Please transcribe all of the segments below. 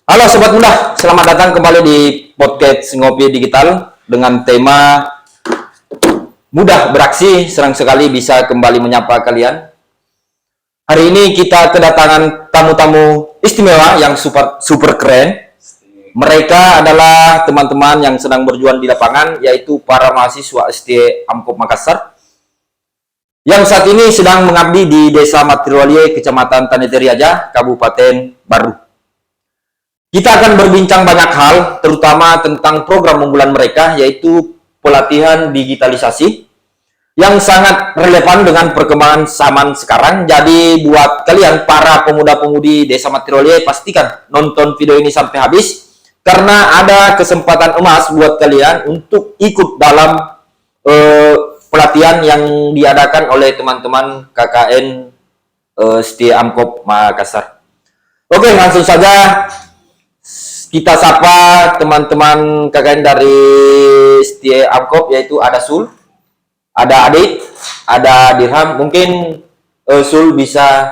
Halo Sobat Muda, selamat datang kembali di podcast Ngopi Digital dengan tema Mudah Beraksi. Senang sekali bisa kembali menyapa kalian. Hari ini kita kedatangan tamu-tamu istimewa yang super keren. Mereka adalah teman-teman yang sedang berjuang di lapangan, yaitu para mahasiswa ST Amkop Makassar yang saat ini sedang mengabdi di Desa Matirwalie, Kecamatan Taneteri Aja, Kabupaten Baru. Kita akan berbincang banyak hal, terutama tentang program unggulan mereka, yaitu pelatihan digitalisasi, yang sangat relevan dengan perkembangan zaman sekarang. Jadi buat kalian, para pemuda-pemudi Desa Matirwalie, pastikan nonton video ini sampai habis, karena ada kesempatan emas buat kalian untuk ikut dalam pelatihan yang diadakan oleh teman-teman KKN Setia Amkop Makassar. Oke, langsung saja kita sapa teman-teman KKN dari Setia Amkop, yaitu ada Sul, ada Adit, ada Dirham. Mungkin Sul bisa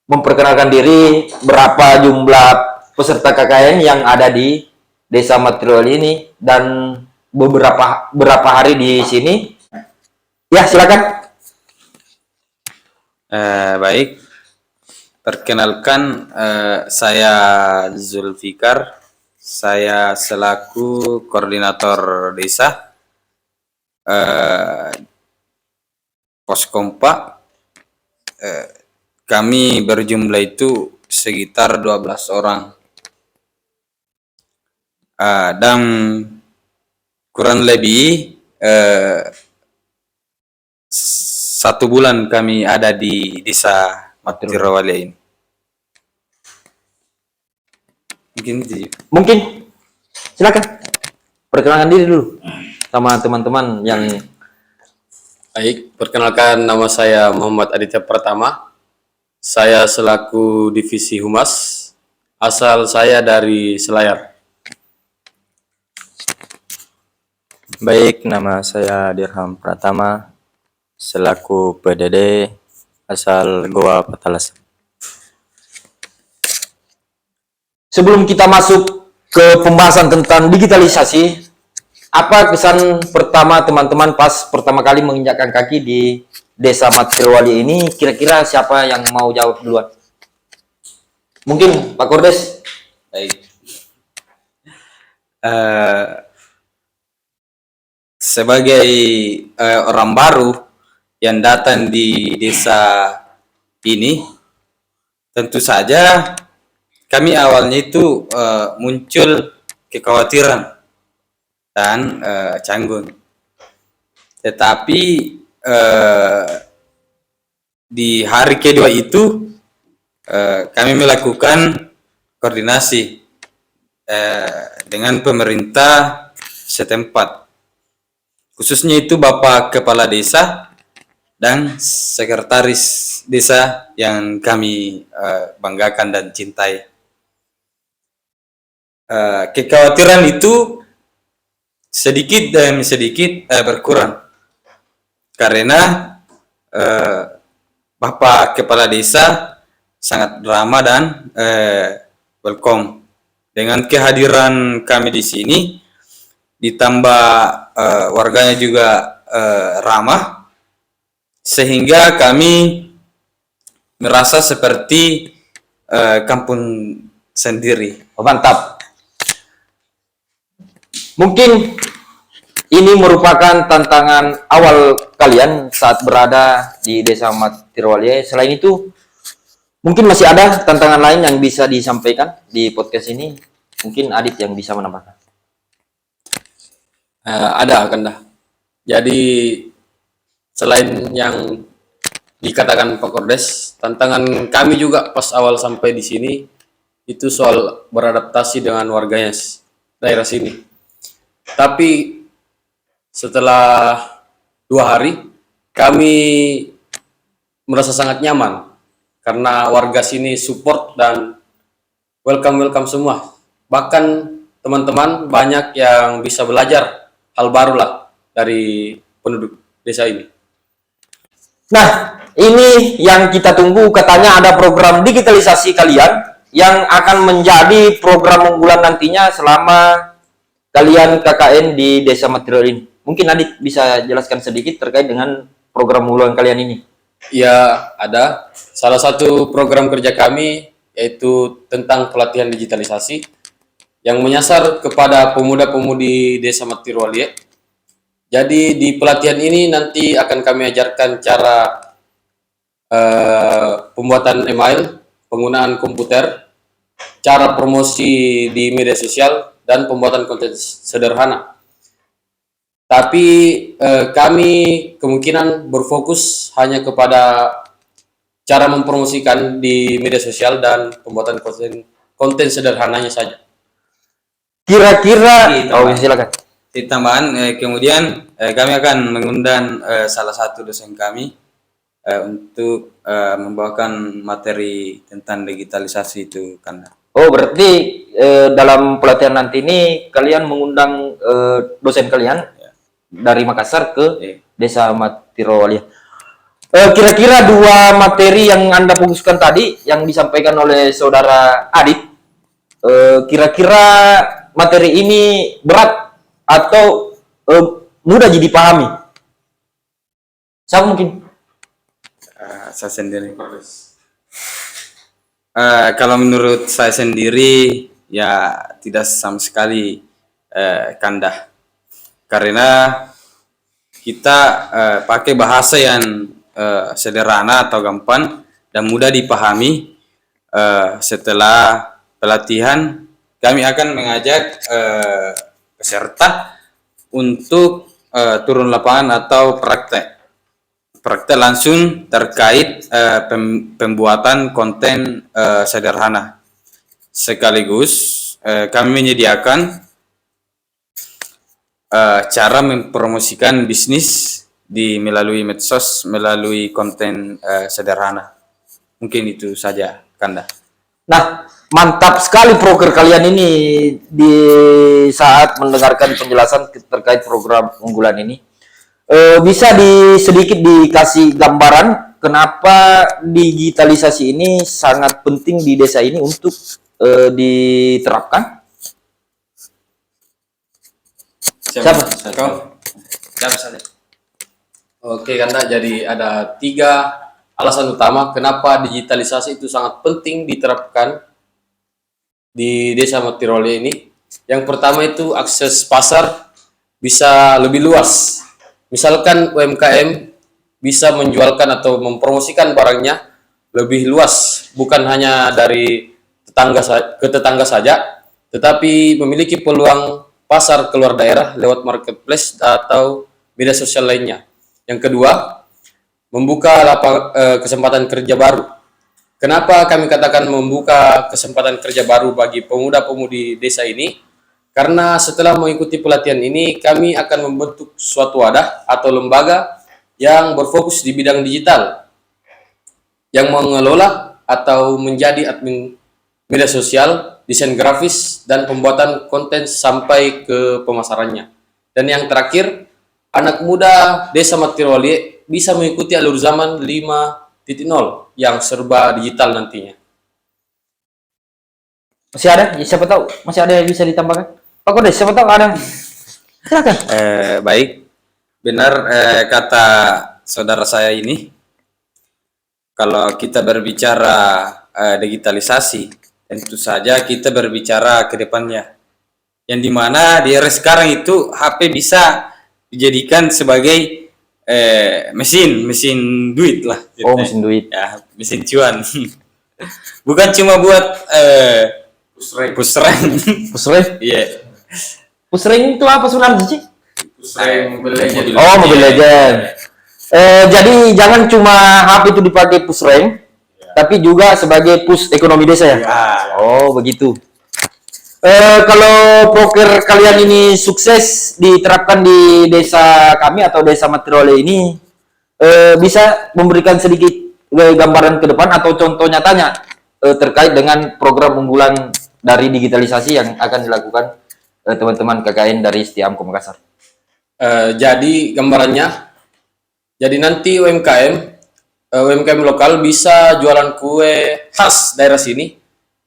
memperkenalkan diri, berapa jumlah peserta KKN yang ada di Desa Matirwalie ini dan berapa hari di sini. Ya, silakan. Baik, perkenalkan saya Zulfikar. Saya selaku koordinator desa Pos Kompa. Kami berjumlah itu sekitar 12 orang. Dan kurang lebih 1 bulan kami ada di Desa Matirwalie ini. Mungkin silakan perkenalkan diri dulu sama teman-teman yang Baik, perkenalkan nama saya Muhammad Aditya Pratama. Saya selaku Divisi Humas, asal saya dari Selayar. Baik, nama saya Dirham Pratama, selaku PDD asal Goa Patalas. Sebelum kita masuk ke pembahasan tentang digitalisasi, apa kesan pertama teman-teman pas pertama kali menginjakkan kaki di Desa Matirwalie ini? Kira-kira siapa yang mau jawab duluan? Mungkin Pak Kordes. Baik. Sebagai orang baru yang datang di desa ini, tentu saja kami awalnya itu muncul kekhawatiran dan canggung. Tetapi di hari kedua itu kami melakukan koordinasi dengan pemerintah setempat, khususnya itu Bapak Kepala Desa dan Sekretaris Desa yang kami banggakan dan cintai. Kekhawatiran itu sedikit demi sedikit berkurang karena Bapak Kepala Desa sangat ramah dan welcome. Dengan kehadiran kami di sini, ditambah warganya juga ramah, sehingga kami merasa seperti kampung sendiri. Oh, mantap. Mungkin ini merupakan tantangan awal kalian saat berada di Desa Matirwalie. Selain itu, mungkin masih ada tantangan lain yang bisa disampaikan di podcast ini. Mungkin Adit yang bisa menambahkan. Ada kan dah. Jadi selain yang dikatakan Pak Kordes, tantangan kami juga pas awal sampai di sini itu soal beradaptasi dengan warganya daerah sini. Tapi setelah 2 hari kami merasa sangat nyaman karena warga sini support dan welcome semua. Bahkan teman-teman banyak yang bisa belajar hal baru lah dari penduduk desa ini. Nah, ini yang kita tunggu, katanya ada program digitalisasi kalian yang akan menjadi program unggulan nantinya selama kalian KKN di Desa Material ini? Mungkin Adit bisa jelaskan sedikit terkait dengan program unggulan kalian ini. Ya, ada. Salah satu program kerja kami yaitu tentang pelatihan digitalisasi yang menyasar kepada pemuda-pemudi Desa Matirolie. Jadi di pelatihan ini nanti akan kami ajarkan cara pembuatan email, penggunaan komputer, cara promosi di media sosial, dan pembuatan konten sederhana. Tapi kami kemungkinan berfokus hanya kepada cara mempromosikan di media sosial dan pembuatan konten sederhananya saja. Kira-kira, silakan. Di tambahan, kemudian kami akan mengundang salah satu dosen kami untuk membawakan materi tentang digitalisasi itu, Kanda. Oh, berarti dalam pelatihan nanti ini kalian mengundang dosen kalian dari Makassar ke Desa Matirolie. Kira-kira dua materi yang Anda fokuskan tadi yang disampaikan oleh saudara Adit, kira-kira materi ini berat atau mudah jadi dipahami? Siapa mungkin? Saya sendiri. Kalau menurut saya sendiri ya tidak sama sekali Kanda, karena kita pakai bahasa yang sederhana atau gampang dan mudah dipahami. Setelah pelatihan kami akan mengajak peserta untuk turun lapangan atau praktek langsung terkait pembuatan konten sederhana. Sekaligus kami menyediakan cara mempromosikan bisnis melalui medsos, melalui konten sederhana. Mungkin itu saja, Kanda. Nah, mantap sekali proker kalian ini di saat mendengarkan penjelasan terkait program unggulan ini. Bisa sedikit dikasih gambaran kenapa digitalisasi ini sangat penting di desa ini untuk diterapkan? Siapa? Siapa saja? Oke, Kanda. Jadi ada 3 alasan utama kenapa digitalisasi itu sangat penting diterapkan di Desa Matirolie ini. Yang pertama itu akses pasar bisa lebih luas. Misalkan UMKM bisa menjualkan atau mempromosikan barangnya lebih luas, bukan hanya dari tetangga saja, tetapi memiliki peluang pasar keluar daerah lewat marketplace atau media sosial lainnya. Yang kedua, membuka kesempatan kerja baru. Kenapa kami katakan membuka kesempatan kerja baru bagi pemuda-pemudi desa ini? Karena setelah mengikuti pelatihan ini, kami akan membentuk suatu wadah atau lembaga yang berfokus di bidang digital, yang mengelola atau menjadi admin media sosial, desain grafis, dan pembuatan konten sampai ke pemasarannya. Dan yang terakhir, anak muda Desa Matirolie bisa mengikuti alur zaman 5.0 yang serba digital nantinya. Masih ada? Siapa tahu masih ada yang bisa ditambahkan? Pak Kodes, siapa tahu ada? Silakan. Baik, benar kata saudara saya ini. Kalau kita berbicara digitalisasi, tentu saja kita berbicara ke depannya. Yang dimana di era sekarang itu HP bisa dijadikan sebagai mesin duit lah. Oh, mesin duit. Ya, mesin cuan. Bukan cuma buat pusreng. Pusreng? Iya. Pusreng itu apa sebenarnya sih? Pusreng Mobile Legends. Oh, Mobile Legends. Jadi jangan cuma HP itu dipakai pusreng, tapi juga sebagai push ekonomi desa ya? Oh, begitu. Kalau poker kalian ini sukses diterapkan di desa kami atau Desa Matirolie ini, bisa memberikan sedikit gambaran ke depan atau contoh nyatanya terkait dengan program unggulan dari digitalisasi yang akan dilakukan teman-teman KKN dari Setiamko Makassar. Jadi gambarannya, jadi nanti UMKM lokal bisa jualan kue khas daerah sini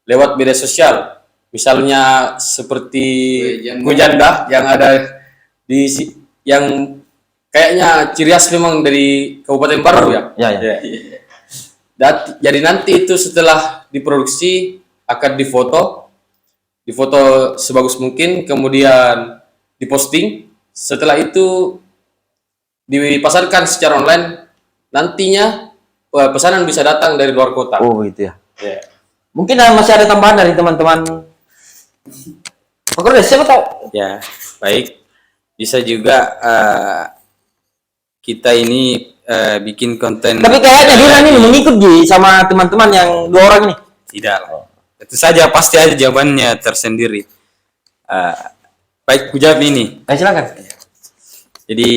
lewat media sosial. Misalnya seperti Gojanda yang ada yang kayaknya ciri khas memang dari Kabupaten Parbu ya. Ya, ya. Jadi nanti itu setelah diproduksi akan difoto sebagus mungkin, kemudian diposting. Setelah itu dipasarkan secara online. Nantinya pesanan bisa datang dari luar kota. Oh, itu ya. Ya. Mungkin masih ada tambahan dari teman-teman Pokoknya siapa tahu. Ya, baik. Bisa juga kita ini bikin konten. Tapi kayaknya dia ini mengikut Ji sama teman-teman yang 2 orang ini. Tidak. Itu saja pasti ada jawabannya tersendiri. Baik, kujawab ini. Silakan. Jadi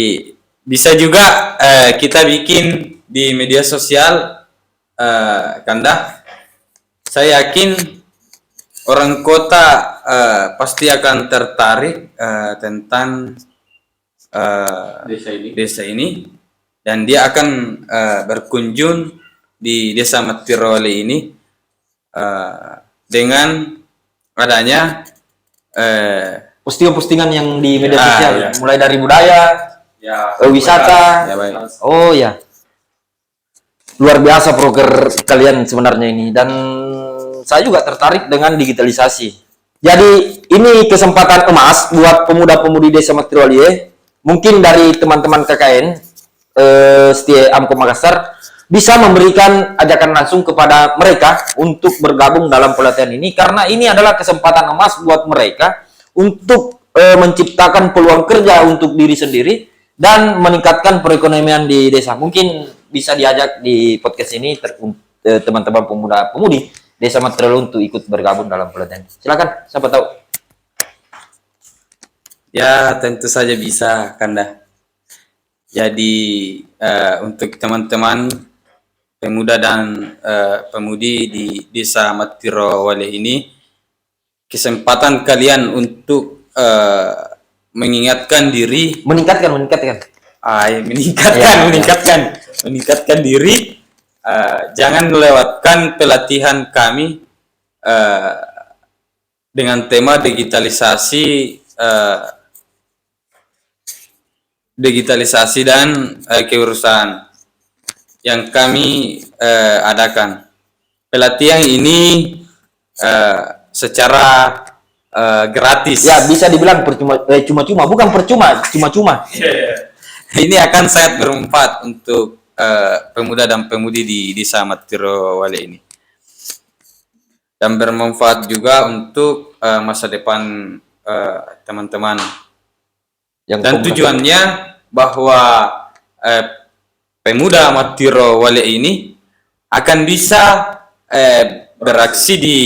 bisa juga kita bikin di media sosial, Kanda. Saya yakin orang kota pasti akan tertarik tentang desa ini, dan dia akan berkunjung di Desa Matirowale ini dengan adanya Postingan-postingan yang di media Ah, sosial, iya. mulai dari budaya, wisata. ya, baik. Oh ya, luar biasa proker kalian sebenarnya ini, dan saya juga tertarik dengan digitalisasi. Jadi ini kesempatan emas buat pemuda-pemudi Desa Matirowale. Mungkin dari teman-teman KKN Setia Amko Makassar bisa memberikan ajakan langsung kepada mereka untuk bergabung dalam pelatihan ini, karena ini adalah kesempatan emas buat mereka untuk menciptakan peluang kerja untuk diri sendiri dan meningkatkan perekonomian di desa. Mungkin bisa diajak di podcast ini teman-teman pemuda-pemudi Desa Matirowale untuk ikut bergabung dalam pelatihan. Silakan, siapa tahu. Ya, tentu saja bisa, Kanda. Jadi untuk teman-teman pemuda dan pemudi di Desa Matirowale ini, kesempatan kalian untuk mengingatkan diri, meningkatkan diri, jangan melewatkan pelatihan kami dengan tema digitalisasi dan kewirausahaan yang kami adakan. Pelatihan ini secara gratis. Ya, bisa dibilang cuma-cuma, bukan percuma, cuma-cuma. Ini akan sangat bermanfaat untuk pemuda dan pemudi di Desa Matirowale ini, dan bermanfaat juga untuk masa depan teman-teman. Dan tujuannya bahwa pemuda Matirowale ini akan bisa beraksi di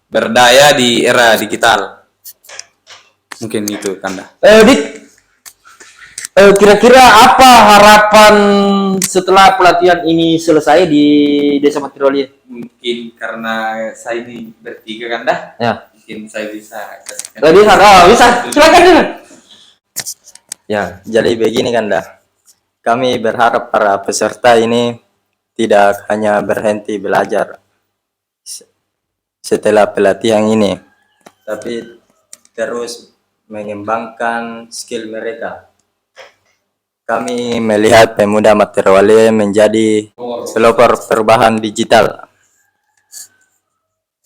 berdaya di era digital. Mungkin itu, Kanda. Kira-kira apa harapan setelah pelatihan ini selesai di Desa Matirowale? Mungkin karena saya ini bertiga, Kanda. Ya. Mungkin saya bisa kasihkan. Bisa. Silakan. Ya, jadi begini Kanda. Kami berharap para peserta ini tidak hanya berhenti belajar setelah pelatihan ini, tapi terus mengembangkan skill mereka. Kami melihat pemuda Matirowale menjadi pelopor perubahan digital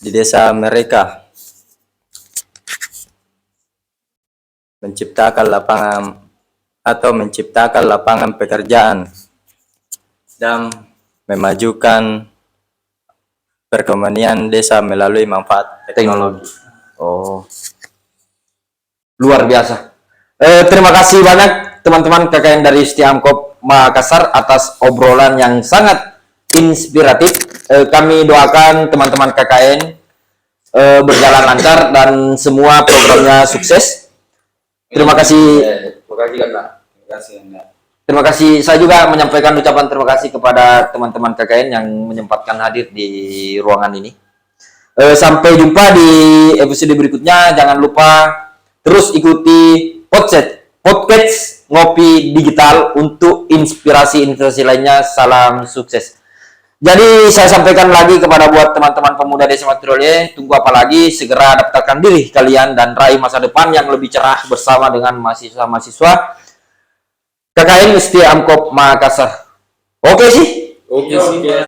di desa mereka, menciptakan lapangan pekerjaan dan memajukan perekonomian desa melalui manfaat teknologi. Oh, luar biasa. Terima kasih banyak teman-teman KKN dari Setia Amko Makassar atas obrolan yang sangat inspiratif. Kami doakan teman-teman KKN berjalan lancar dan semua programnya sukses. Terima kasih. Terima kasih. Saya juga menyampaikan ucapan terima kasih kepada teman-teman KKN yang menyempatkan hadir di ruangan ini. Sampai jumpa di episode berikutnya. Jangan lupa terus ikuti podcast Ngopi Digital untuk inspirasi lainnya. Salam sukses. Jadi saya sampaikan lagi kepada buat teman-teman pemuda Desa Matirole, tunggu apa lagi, segera daftarkan diri kalian dan raih masa depan yang lebih cerah bersama dengan mahasiswa-mahasiswa KKN Musti Amkop Makassar. Oke sih? Oke sih.